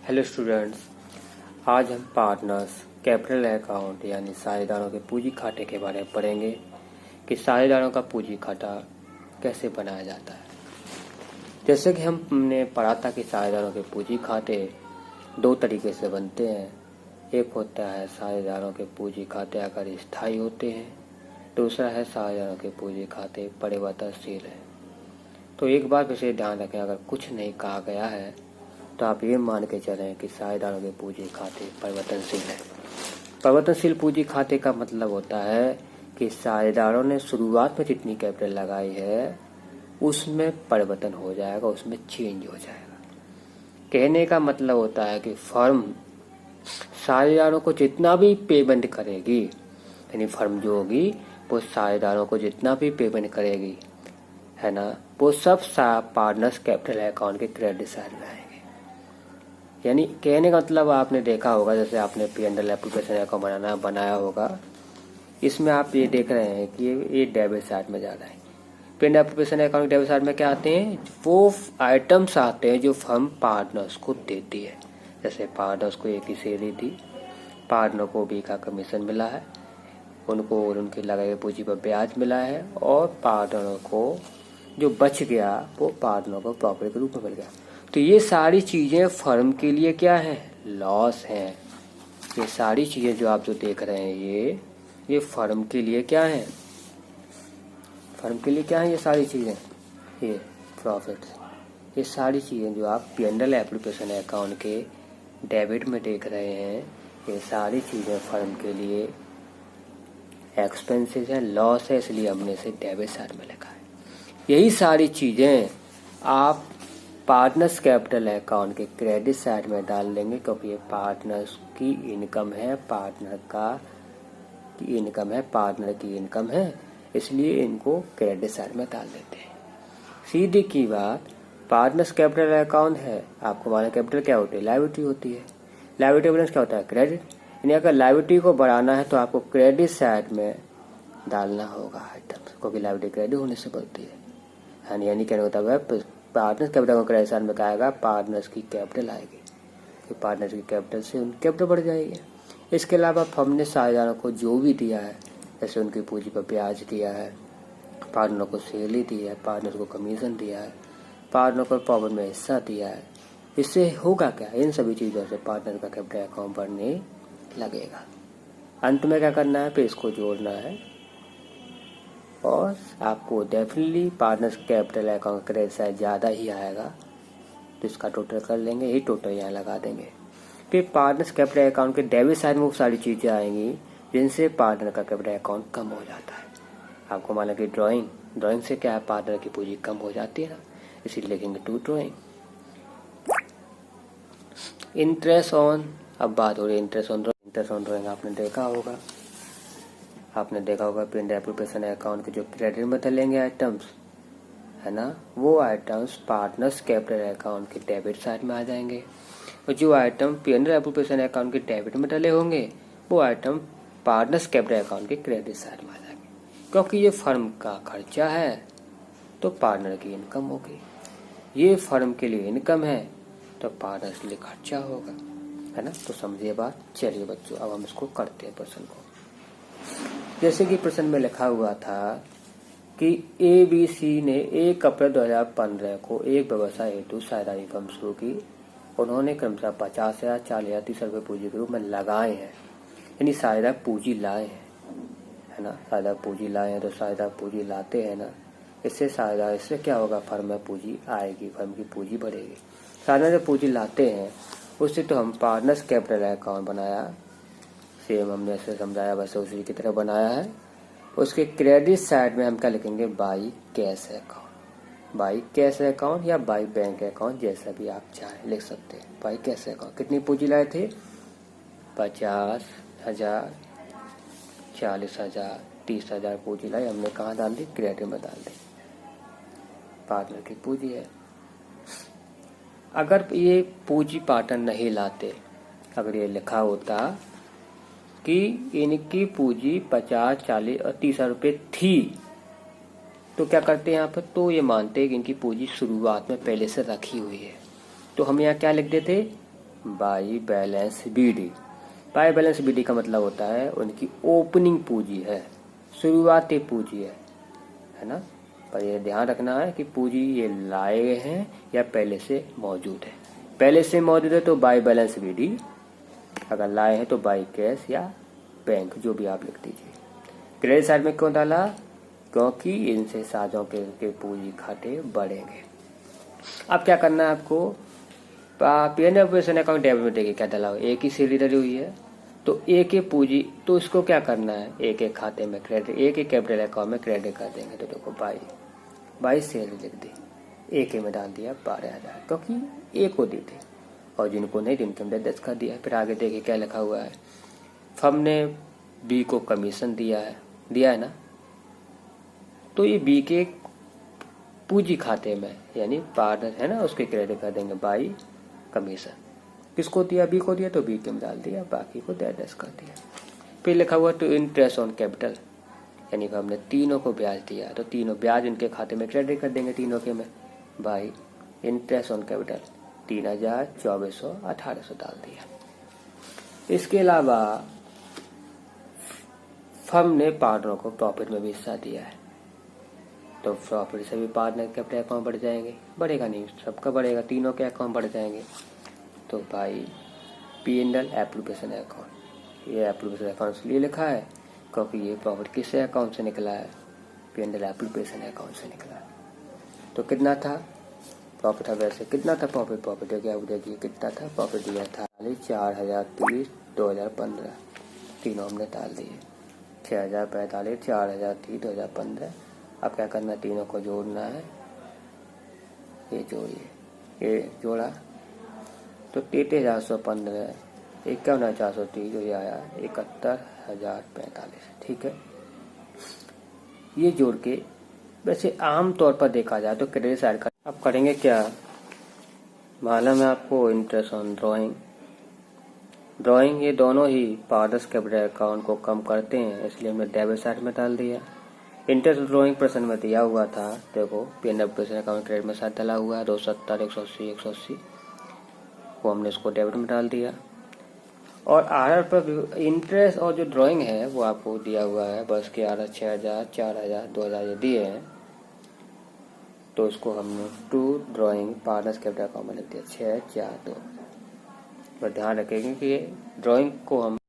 Hello students, आज हम partners capital account यानी साझेदारों के पूंजी खाते के बारे में पढ़ेंगे कि साझेदारों का पूंजी खाता कैसे बनाया जाता है। जैसे कि हमने पढ़ा था कि साझेदारों के पूंजी खाते दो तरीके से बनते हैं। एक होता है साझेदारों के पूंजी खाते अगर स्थायी होते हैं, दूसरा है साझेदारों के पूंजी खाते परिवर्तनशील है। तो एक बार विशेष ध्यान रखें, अगर कुछ नहीं कहा गया है तो आप ये मान के चलें कि साझेदारों के पूंजी खाते परिवर्तनशील है। परिवर्तनशील पूंजी खाते का मतलब होता है कि साझेदारों ने शुरुआत में जितनी कैपिटल लगाई है उसमें परिवर्तन हो जाएगा, उसमें चेंज हो जाएगा। कहने का मतलब होता है कि फर्म साझेदारों को जितना भी पेमेंट करेगी, यानी फर्म जो होगी वो साझेदारों को जितना भी पेमेंट करेगी, है ना, वो सब पार्टनर्स कैपिटल अकाउंट के क्रेडिट साइड में आएंगे। यानी कहने का मतलब आपने देखा होगा, जैसे आपने P&L एप्लीकेशन अकाउंट बनाया होगा, इसमें आप ये देख रहे हैं कि ये डेबिट साइड में जा रहा है। P&L application account debit side में क्या आते हैं? वो आइटम्स आते हैं जो फर्म पार्टनर्स को देती है। जैसे पार्टनर्स को A की सैलरी दी, पार्टनर को B का कमीशन मिला है, उनको उनकी लगाई गई पूंजी पर ब्याज मिला है, और पार्टनर को जो बच गया वो पार्टनर को प्रॉफिट के रूप में मिल गया। तो ये सारी चीज़ें फर्म के लिए क्या है? लॉस है। ये सारी चीज़ें जो आप जो देख रहे हैं ये फर्म के लिए क्या है? फर्म के लिए क्या है? ये सारी चीज़ें, ये प्रॉफिट, ये सारी चीज़ें जो आप P&L एप्लीकेशन अकाउंट के डेबिट में देख रहे हैं, ये सारी चीज़ें फर्म के लिए एक्सपेंसेस है, लॉस है, इसलिए हमने इसे डेबिट साइड में लिखा है। यही सारी चीज़ें आप पार्टनर्स कैपिटल अकाउंट के क्रेडिट साइड में डाल देंगे, क्योंकि ये पार्टनर्स की इनकम है, पार्टनर की इनकम है, इसलिए इनको क्रेडिट साइड में डाल देते हैं। सीधी की बात, पार्टनर्स कैपिटल अकाउंट है, आपको माना कैपिटल क्या होती है? लायबिलिटी होती है। लायबिलिटी बैलेंस क्या होता है? क्रेडिट। यानी अगर लायबिलिटी को बढ़ाना है तो आपको क्रेडिट साइड में डालना होगा आइटम्स, क्योंकि लायबिलिटी क्रेडिट होने से बढ़ती है। यानी क्या होता है? पार्टनर्स कैपिटल को क्रेडिट साइड में क्या आएगा? पार्टनर्स की कैपिटल आएगी, तो पार्टनर्स की कैपिटल से उनकी कैपिटल बढ़ जाएगी। इसके अलावा फर्म ने साझेदारों को जो भी दिया है, जैसे उनकी पूंजी पर ब्याज दिया है, पार्टनर को सैलरी दी है, पार्टनर को कमीशन दिया है, पार्टनर को प्रॉफिट में हिस्सा दिया है, इससे होगा क्या? इन सभी चीज़ों से पार्टनर का कैपिटल अकाउंट बढ़ने लगेगा। अंत में क्या करना है? फिर इसको जोड़ना है, और आपको definitely partners capital account credit side ज़्यादा ही आएगा, तो इसका टोटल कर लेंगे, यही टोटल यहाँ लगा देंगे। फिर पार्टनर्स कैपिटल अकाउंट के डेबिट साइड में वो सारी चीज़ें आएंगी जिनसे पार्टनर का कैपिटल अकाउंट कम हो जाता है। आपको माना कि ड्राइंग से क्या है? पार्टनर की पूंजी कम हो जाती है ना, इसीलिए लिखेंगे टू ड्राइंग। इंटरेस्ट ऑन, अब बात हो रही है इंटरेस्ट ऑन ड्राइंग। आपने देखा होगा P&L एप्लीकेशन अकाउंट के जो क्रेडिट में डलेंगे आइटम्स, है ना, वो आइटम्स पार्टनर्स कैपिटल अकाउंट के डेबिट साइड में आ जाएंगे, और जो आइटम P&L एप्लीकेशन अकाउंट के डेबिट में डले होंगे वो आइटम पार्टनर्स कैपिटल अकाउंट के क्रेडिट साइड में आ जाएंगे। क्योंकि ये फर्म का खर्चा है तो पार्टनर की इनकम होगी, ये फर्म के लिए इनकम है तो पार्टनर्स के लिए खर्चा होगा, है ना। तो समझिए बात। चलिए बच्चों, अब हम इसको करते हैं प्रश्न को। जैसे कि प्रश्न में लिखा हुआ था कि ABC ने 1 अप्रैल 2015 को एक व्यवसाय हेतु साझेदारी फर्म शुरू की। उन्होंने क्रमशः 50,000, 40,000, 30,000 रुपये पूंजी के रूप में लगाए हैं, यानी साझेदार पूंजी लाए हैं, है ना। साझेदार पूंजी लाए हैं, तो साझेदार पूंजी लाते हैं ना, इससे क्या होगा? फर्म में पूंजी आएगी, फर्म की पूंजी बढ़ेगी। साझेदार जब पूंजी लाते हैं उससे तो हम पार्टनर्स कैपिटल अकाउंट बनाया, सेम हमने ऐसे समझाया वैसे उसी की तरह बनाया है। उसके क्रेडिट साइड में हम क्या लिखेंगे? By cash account. By cash account या बाई बैंक अकाउंट, जैसा भी आप चाहें लिख सकते हैं। बाई कैश अकाउंट कितनी पूंजी लाए थे? 50,000, 40,000, 30,000 पूंजी लाई, हमने कहाँ डाल दी? क्रेडिट में डाल दी, पार्टनर की पूंजी है। अगर ये पूंजी पार्टनर नहीं लाते, अगर ये लिखा होता कि इनकी पूंजी 50, 40 और 30,000 रुपये थी, तो क्या करते हैं यहाँ पर? तो ये मानते हैं कि इनकी पूंजी शुरुआत में पहले से रखी हुई है, तो हम यहाँ क्या लिख देते? By balance BD. By balance BD का मतलब होता है उनकी ओपनिंग पूंजी है, शुरुआती पूंजी है ना। पर यह ध्यान रखना है कि पूंजी ये लाए हैं या पहले से मौजूद है। पहले से मौजूद है तो बाई बैलेंस बीडी, अगर लाए हैं तो बाई कैश या बैंक, जो भी आप लिख दीजिए। क्रेडिट साइड में क्यों डाला? क्योंकि इनसे साझों के पूंजी खाते बढ़ेंगे। अब क्या करना है आपको? पीएनएल ऑपरेशन अकाउंट डेबिट में देखिए क्या डाला हुआ, एक ही सैलरी डली हुई है तो एक ही पूंजी, तो इसको क्या करना है, एक एक खाते में क्रेडिट, एक ही कैपिटल अकाउंट में क्रेडिट कर देंगे। तो देखो बाई सैलरी लिख दी, एक ही में डाल दिया 12,000, क्योंकि एक को दी थी और जिनको नहीं जिनके हमने 10 कर दिया। फिर आगे देखिए क्या लिखा हुआ है, फर्म ने बी को कमीशन दिया है ना, तो ये बी के पूंजी खाते में यानी पार्टनर है ना, उसके क्रेडिट कर देंगे बाई कमीशन। किसको दिया? बी को दिया तो बी के में डाल दिया, बाकी को 10 कर दिया। फिर लिखा हुआ टू इंटरेस्ट ऑन कैपिटल, यानी कि हमने तीनों को ब्याज दिया तो तीनों ब्याज इनके खाते में क्रेडिट कर देंगे, तीनों के में बाई इंटरेस्ट ऑन कैपिटल 3,000, 2,400, 1,800 डाल दिया। इसके अलावा फर्म ने पार्टनरों को प्रॉफिट में भी हिस्सा दिया है, तो प्रॉफिट से भी पार्टनर के अपने अकाउंट बढ़ जाएंगे, बढ़ेगा नहीं सबका बढ़ेगा, तीनों के अकाउंट बढ़ जाएंगे। तो भाई पीएनएल एप्लीकेशन अकाउंट, ये एप्लीकेशन अकाउंट इसलिए लिखा है क्योंकि ये प्रॉफिट किससे अकाउंट से निकला है? पीएनएल एप्लीकेशन अकाउंट से निकला है। तो कितना था प्रॉफिट? अब वैसे कितना था प्रॉफिट देखिए कितना था प्रॉफिट दिया था 4,030, 2015, तीनों हमने डाल दिए, 6,045, 4,030, 2015। अब क्या करना है, तीनों को जोड़ना है, ये जोड़िए, ये जोड़ा तो 33,115, 51,430 जो ये आया 71,045। ठीक है, ये जोड़ के वैसे आम तौर पर देखा जाए तो क्रेडिट साइड का अब करेंगे क्या, मालूम है आपको, इंटरेस्ट ऑन ड्राइंग ये दोनों ही पार्टनर्स कैपिटल अकाउंट को कम करते हैं, इसलिए हमने डेबिट साइड में डाल दिया। इंटरेस्ट ड्राइंग प्रश्न में दिया हुआ था, देखो पीएनएल ऑपरेशन अकाउंट क्रेडिट में साथ डाला हुआ है 270, 180, 180, वो हमने इसको डेबिट में डाल दिया। और आरआर पर इंटरेस्ट और जो ड्राइंग है वो आपको दिया हुआ है, बस के आरआर 6,000, 4,000, 2,000 ये दिए हैं, तो इसको हमने to drawing partners capital account में लिख दिया 642। पर ध्यान रखेंगे कि ड्राइंग को हम